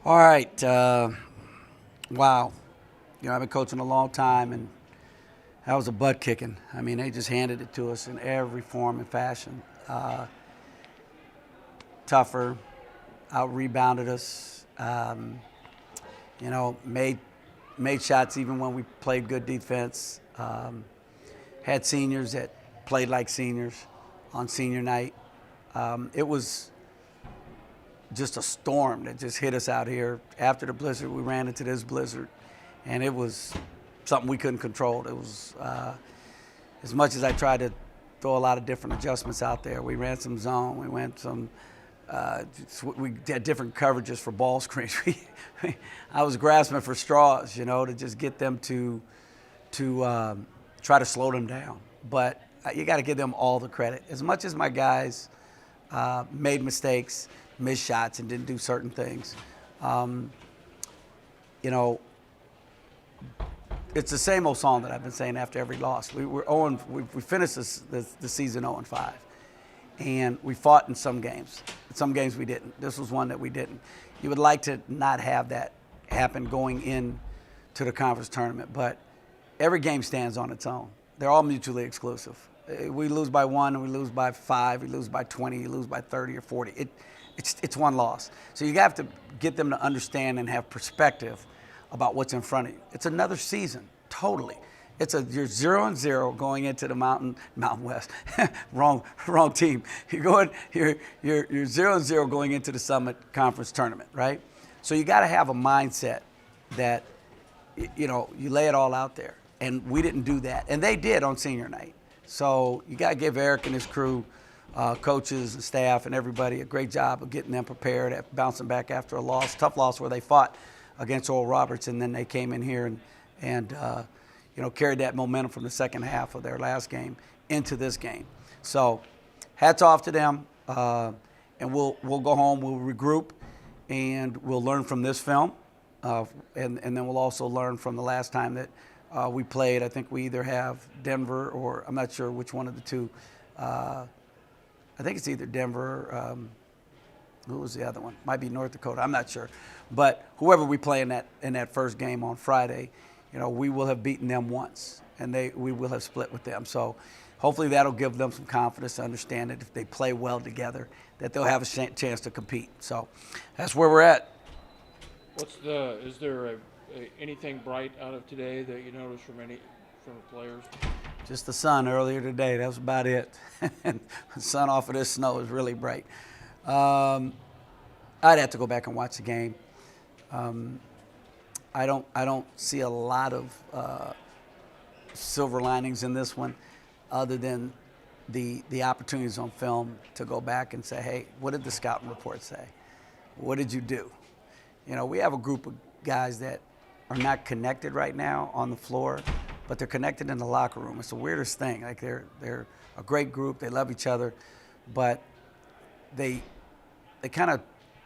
All right. Wow. I've been coaching a long time, and that was a butt kicking. I mean, they just handed it to us in every form and fashion. Tougher, out rebounded us. Made shots even when we played good defense. Had seniors that played like seniors on senior night. It was just a storm that just hit us out here. After the blizzard, we ran into this blizzard, and it was something we couldn't control. It was, as much as I tried to throw a lot of different adjustments out there, we ran some zone, we went some, we had different coverages for ball screens. I was grasping for straws, to just get them to try to slow them down. But you got to give them all the credit. As much as my guys made mistakes, missed shots, and didn't do certain things, it's the same old song that I've been saying after every loss. We finished the season 0-5, and we fought in some games. In some games we didn't. This was one that we didn't. You would like to not have that happen going into the conference tournament, but every game stands on its own. They're all mutually exclusive. We lose by 1, and we lose by 5, we lose by 20, you lose by 30 or 40. It's one loss. So you have to get them to understand and have perspective about what's in front of you. It's another season, totally. You're 0-0 going into the Mountain West. wrong team. You're 0-0 going into the Summit Conference tournament, right? So you got to have a mindset that you lay it all out there. And we didn't do that, and they did on senior night. So you got to give Eric and his crew, coaches and staff and everybody, a great job of getting them prepared, at bouncing back after a loss, tough loss where they fought against Oral Roberts, and then they came in here and carried that momentum from the second half of their last game into this game. So hats off to them, and we'll go home, we'll regroup, and we'll learn from this film, and then we'll also learn from the last time that we played. I think we either have Denver or I'm not sure which one of the two. I think it's either Denver. Who was the other one? Might be North Dakota. I'm not sure. But whoever we play in that first game on Friday, we will have beaten them once, and we will have split with them. So hopefully that'll give them some confidence to understand that if they play well together, that they'll have a chance to compete. So that's where we're at. Is there anything bright out of today that you noticed from the players? Just the sun earlier today. That was about it. And the sun off of this snow is really bright. I'd have to go back and watch the game. I don't see a lot of silver linings in this one, other than the opportunities on film to go back and say, hey, what did the scouting report say? What did you do? We have a group of guys that are not connected right now on the floor, but they're connected in the locker room. It's the weirdest thing. Like they're a great group. They love each other, but they kind of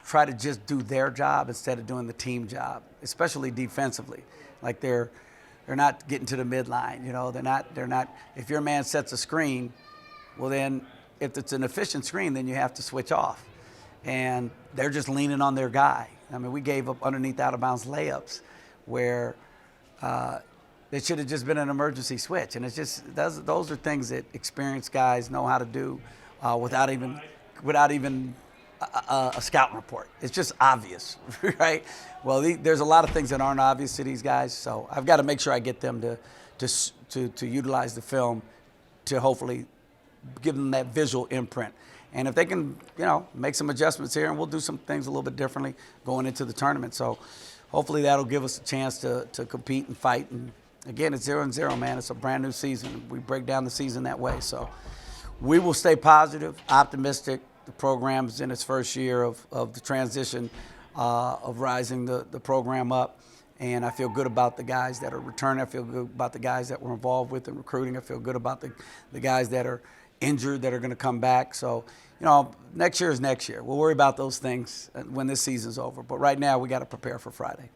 try to just do their job instead of doing the team job, especially defensively. Like they're not getting to the midline. They're not. If your man sets a screen, well then, if it's an efficient screen, then you have to switch off, and they're just leaning on their guy. I mean, we gave up underneath out of bounds layups where it should have just been an emergency switch. And it's just those are things that experienced guys know how to do without even a scouting report. It's just obvious, right? Well, there's a lot of things that aren't obvious to these guys, so I've got to make sure I get them to utilize the film to hopefully give them that visual imprint. And if they can, make some adjustments here, and we'll do some things a little bit differently going into the tournament. So hopefully that'll give us a chance to compete and fight. And again, it's 0-0, man. It's a brand new season. We break down the season that way. So we will stay positive, optimistic. The program's in its first year of the transition of rising the program up. And I feel good about the guys that are returning. I feel good about the guys that we're involved with in recruiting. I feel good about the guys that are injured that are going to come back. So, next year is next year. We'll worry about those things when this season's over. But right now, we got to prepare for Friday.